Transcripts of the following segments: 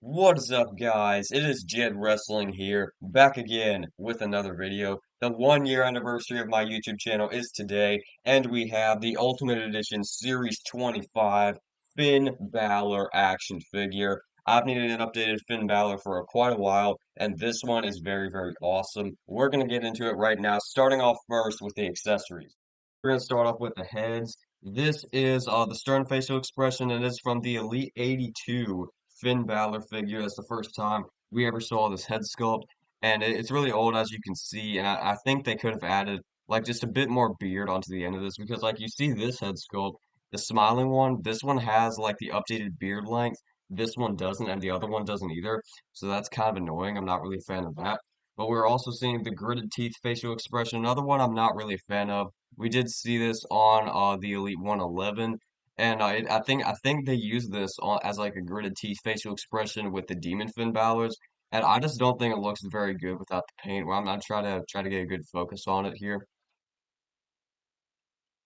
What is up, guys? It is Jed Wrestling here, back again with another video. The 1 year anniversary of my YouTube channel is today, and we have the Ultimate Edition Series 25 Finn Balor action figure. I've needed an updated Finn Balor for quite a while, and this one is very, very awesome. We're going to get into it right now, starting off first with the accessories. We're going to start off with the heads. This is the stern facial expression, and it's from the Elite 82 Finn Balor figure. That's the first time we ever saw this head sculpt, and it's really old as you can see. And I think they could have added like just a bit more beard onto the end of this because, like, you see this head sculpt, the smiling one. This one has like the updated beard length. This one doesn't, and the other one doesn't either. So that's kind of annoying. I'm not really a fan of that. But we're also seeing the gritted teeth facial expression. Another one I'm not really a fan of. We did see this on the Elite 111. And I think they use this as like a gritted teeth facial expression with the Demon Finn Balor's, and I just don't think it looks very good without the paint. Well, I'm not try to get a good focus on it here,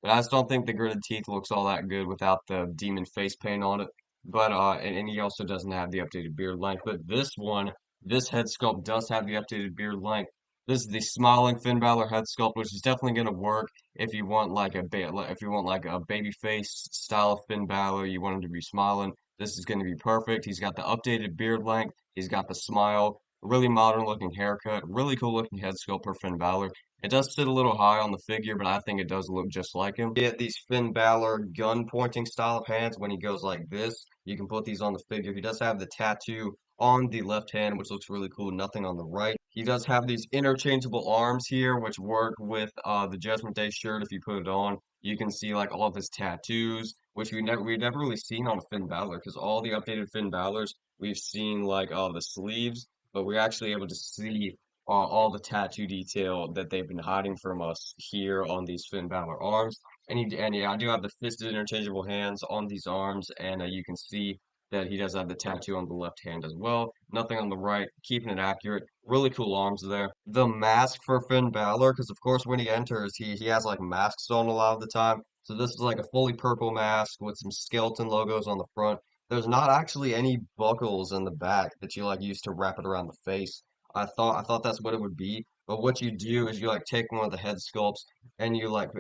but I just don't think the gritted teeth looks all that good without the demon face paint on it. But and he also doesn't have the updated beard length. But this one, this head sculpt does have the updated beard length. This is the smiling Finn Balor head sculpt, which is definitely going to work if you want like if you want like a baby face style of Finn Balor. You want him to be smiling. This is going to be perfect. He's got the updated beard length. He's got the smile. Really modern looking haircut. Really cool looking head sculpt for Finn Balor. It does sit a little high on the figure, but I think it does look just like him. Get these Finn Balor gun pointing style of hands when he goes like this. You can put these on the figure. He does have the tattoo on the left hand, which looks really cool. Nothing on the right. He does have these interchangeable arms here, which work with the Judgment Day shirt. If you put it on, you can see like all of his tattoos, which we never really seen on Finn Balor, because all the updated Finn Balors we've seen like the sleeves, but we're actually able to see all the tattoo detail that they've been hiding from us here on these Finn Balor arms. And yeah, I do have the fisted interchangeable hands on these arms, and you can see that he does have the tattoo on the left hand as well. Nothing on the right, keeping it accurate. Really cool arms there. The mask for Finn Balor, because of course when he enters, he has like masks on a lot of the time. So this is like a fully purple mask with some skeleton logos on the front. There's not actually any buckles in the back that you like use to wrap it around the face. I thought that's what it would be. But what you do is you like take one of the head sculpts and you like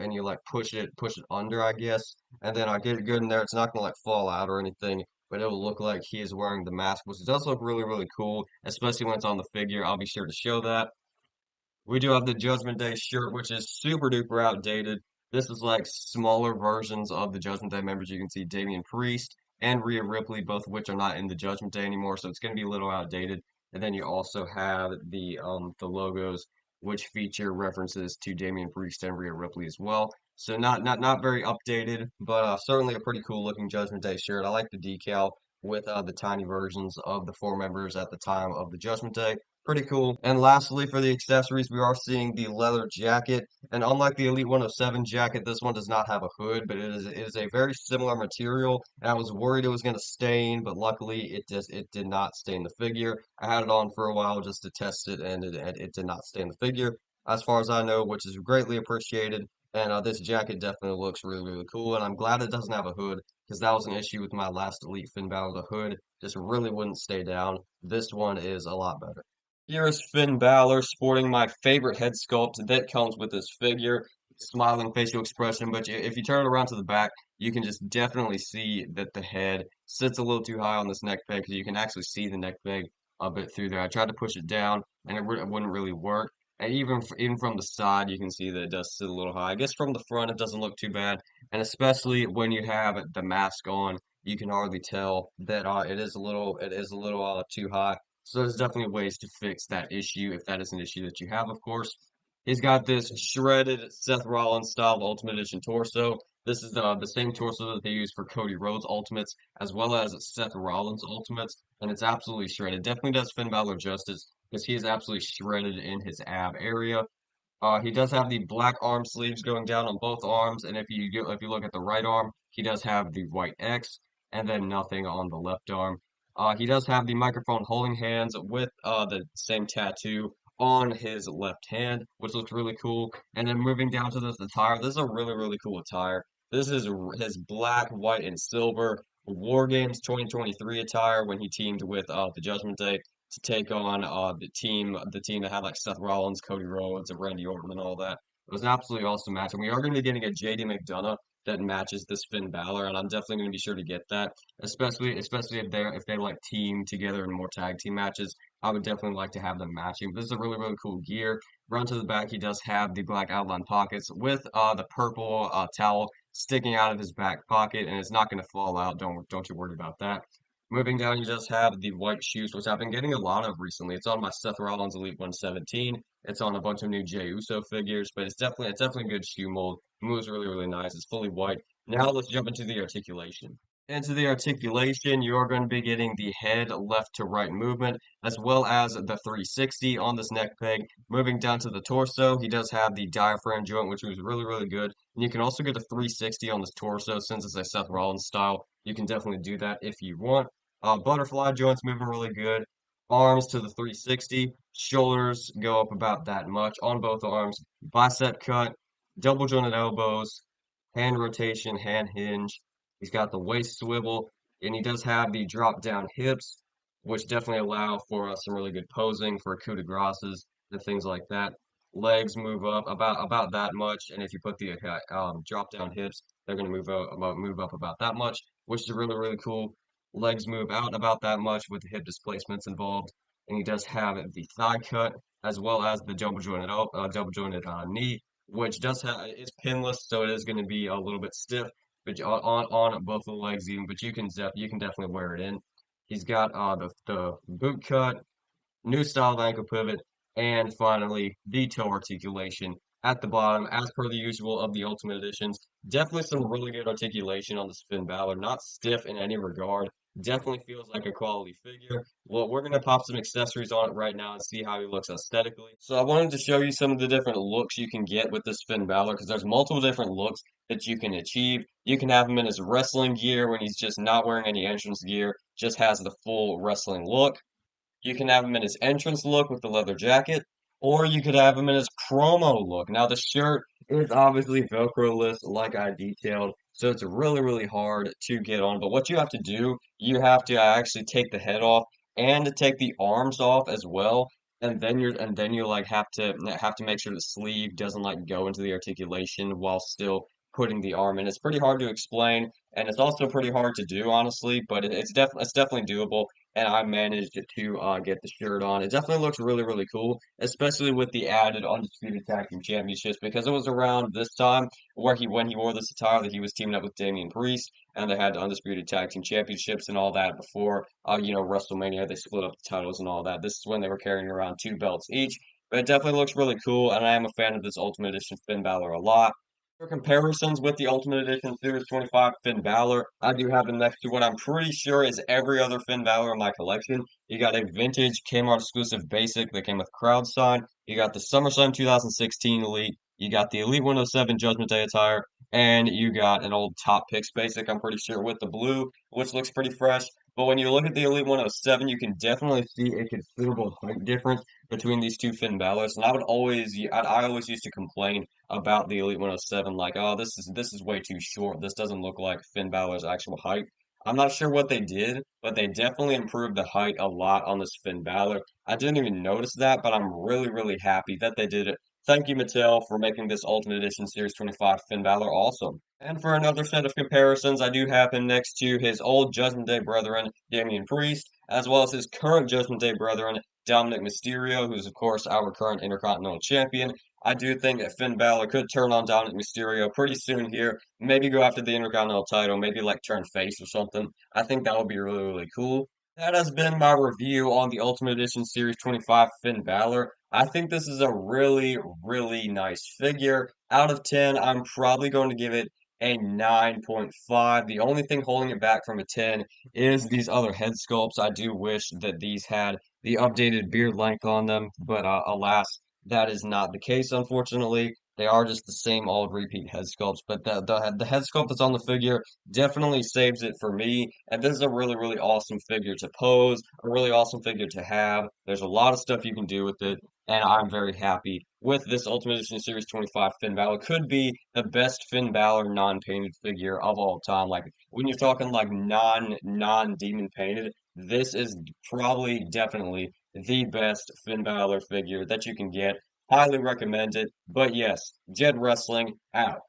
push it under, I guess, and then I get it good in there. It's not gonna like fall out or anything, but it'll look like he is wearing the mask, which does look really, really cool, especially when it's on the figure. I'll be sure to show that. We do have the Judgment Day shirt, which is super duper outdated. This is like smaller versions of the Judgment Day members. You can see Damian Priest and Rhea Ripley, both of which are not in the Judgment Day anymore, so it's going to be a little outdated. And then you also have the logos, which feature references to Damian Priest and Rhea Ripley as well. So not very updated, but certainly a pretty cool looking Judgment Day shirt. I like the decal with the tiny versions of the four members at the time of the Judgment Day. Pretty cool. And lastly, for the accessories, we are seeing the leather jacket. And unlike the Elite 107 jacket, this one does not have a hood, but it is a very similar material. And I was worried it was going to stain, but luckily it did not stain the figure. I had it on for a while just to test it, and it did not stain the figure, as far as I know, which is greatly appreciated. And this jacket definitely looks really, really cool. And I'm glad it doesn't have a hood, because that was an issue with my last Elite Finn Balor. The hood just really wouldn't stay down. This one is a lot better. Here is Finn Balor sporting my favorite head sculpt that comes with this figure. Smiling facial expression, but if you turn it around to the back, you can just definitely see that the head sits a little too high on this neck peg because you can actually see the neck peg a bit through there. I tried to push it down and it wouldn't really work. And even from the side, you can see that it does sit a little high. I guess from the front, it doesn't look too bad. And especially when you have the mask on, you can hardly tell that it is a little too high. So there's definitely ways to fix that issue if that is an issue that you have, of course. He's got this shredded Seth Rollins style Ultimate Edition torso. This is the same torso that they use for Cody Rhodes Ultimates as well as Seth Rollins Ultimates, and it's absolutely shredded. Definitely does Finn Balor justice because he is absolutely shredded in his ab area. He does have the black arm sleeves going down on both arms, and if you look at the right arm, he does have the white X, and then nothing on the left arm. He does have the microphone holding hands with the same tattoo on his left hand, which looks really cool. And then moving down to this attire, this is a really, really cool attire. This is his black, white, and silver. War Games 2023 attire when he teamed with the Judgment Day to take on the team that had like Seth Rollins, Cody Rhodes, and Randy Orton and all that. It was an absolutely awesome match, and we are going to be getting a JD McDonough that matches this Finn Balor, and I'm definitely going to be sure to get that, especially if they like team together in more tag team matches. I would definitely like to have them matching. This is a really really cool gear. Run to the back, he does have the black outline pockets with the purple towel sticking out of his back pocket, and it's not going to fall out. Don't you worry about that. Moving down, you just have the white shoes, which I've been getting a lot of recently. It's on my Seth Rollins Elite 117. It's on a bunch of new Jey Uso figures, but it's definitely a good shoe mold. Moves really really nice. It's fully white. Now let's jump into the articulation. Into the articulation, you're going to be getting the head left to right movement, as well as the 360 on this neck peg. Moving down to the torso, he does have the diaphragm joint, which was really, really good. And you can also get a 360 on this torso since it's a Seth Rollins style. You can definitely do that if you want. Butterfly joints moving really good. Arms to the 360. Shoulders go up about that much on both arms. Bicep cut. Double jointed elbows. Hand rotation, hand hinge. He's got the waist swivel. And he does have the drop down hips, which definitely allow for some really good posing for coup de graces and things like that. Legs move up about that much, and if you put the drop down hips, they're going to move up about that much, which is really really cool. Legs move out about that much with the hip displacements involved, and he does have the thigh cut as well as the double jointed knee, which does have it's pinless, so it is going to be a little bit stiff, but on both of the legs even, but you can definitely wear it in. He's got the boot cut, new style of ankle pivot, and finally the toe articulation at the bottom, as per the usual of the Ultimate Editions. Definitely some really good articulation on the Finn Balor, not stiff in any regard. Definitely feels like a quality figure. Well, we're gonna pop some accessories on it right now and see how he looks aesthetically. So I wanted to show you some of the different looks you can get with this Finn Balor because there's multiple different looks that you can achieve. You can have him in his wrestling gear when he's just not wearing any entrance gear, just has the full wrestling look. You can have him in his entrance look with the leather jacket, or you could have him in his promo look. Now, the shirt is obviously Velcro-less, like I detailed, so it's really, really hard to get on. But what you have to do, you have to actually take the head off and to take the arms off as well. And then you like have to make sure the sleeve doesn't like go into the articulation while still putting the arm in. It's pretty hard to explain, and it's also pretty hard to do, honestly, but it's definitely doable and I managed to get the shirt on. It definitely looks really, really cool, especially with the added Undisputed Tag Team Championships, because it was around this time where when he wore this attire that he was teaming up with Damian Priest, and they had the Undisputed Tag Team Championships and all that before, WrestleMania. They split up the titles and all that. This is when they were carrying around two belts each, but it definitely looks really cool, and I am a fan of this Ultimate Edition Finn Balor a lot. For comparisons with the Ultimate Edition Series 25 Finn Balor, I do have him next to what I'm pretty sure is every other Finn Balor in my collection. You got a vintage Kmart exclusive basic that came with crowd sign. You got the SummerSlam 2016 Elite. You got the Elite 107 Judgment Day attire. And you got an old Top Picks basic, I'm pretty sure, with the blue, which looks pretty fresh. But when you look at the Elite 107, you can definitely see a considerable height difference between these two Finn Balors. And I always used to complain about the Elite 107, like, oh, this is way too short. This doesn't look like Finn Balor's actual height. I'm not sure what they did, but they definitely improved the height a lot on this Finn Balor. I didn't even notice that, but I'm really, really happy that they did it. Thank you, Mattel, for making this Ultimate Edition Series 25 Finn Balor awesome. And for another set of comparisons, I do have him next to his old Judgment Day brethren, Damian Priest, as well as his current Judgment Day brethren, Dominic Mysterio, who's of course our current Intercontinental Champion. I do think that Finn Balor could turn on Dominic Mysterio pretty soon here. Maybe go after the Intercontinental title, maybe like turn face or something. I think that would be really, really cool. That has been my review on the Ultimate Edition Series 25 Finn Balor. I think this is a really, really nice figure. Out of 10, I'm probably going to give it a 9.5. The only thing holding it back from a 10 is these other head sculpts. I do wish that these had the updated beard length on them, but alas, that is not the case, unfortunately. They are just the same old repeat head sculpts, but the head sculpt that's on the figure definitely saves it for me. And this is a really, really awesome figure to pose, a really awesome figure to have. There's a lot of stuff you can do with it, and I'm very happy with this Ultimate Edition Series 25 Finn Balor could be the best Finn Balor non-painted figure of all time. Like when you're talking like non-demon painted, this is probably definitely the best Finn Balor figure that you can get. Highly recommend it. But yes, Jed Wrestling out.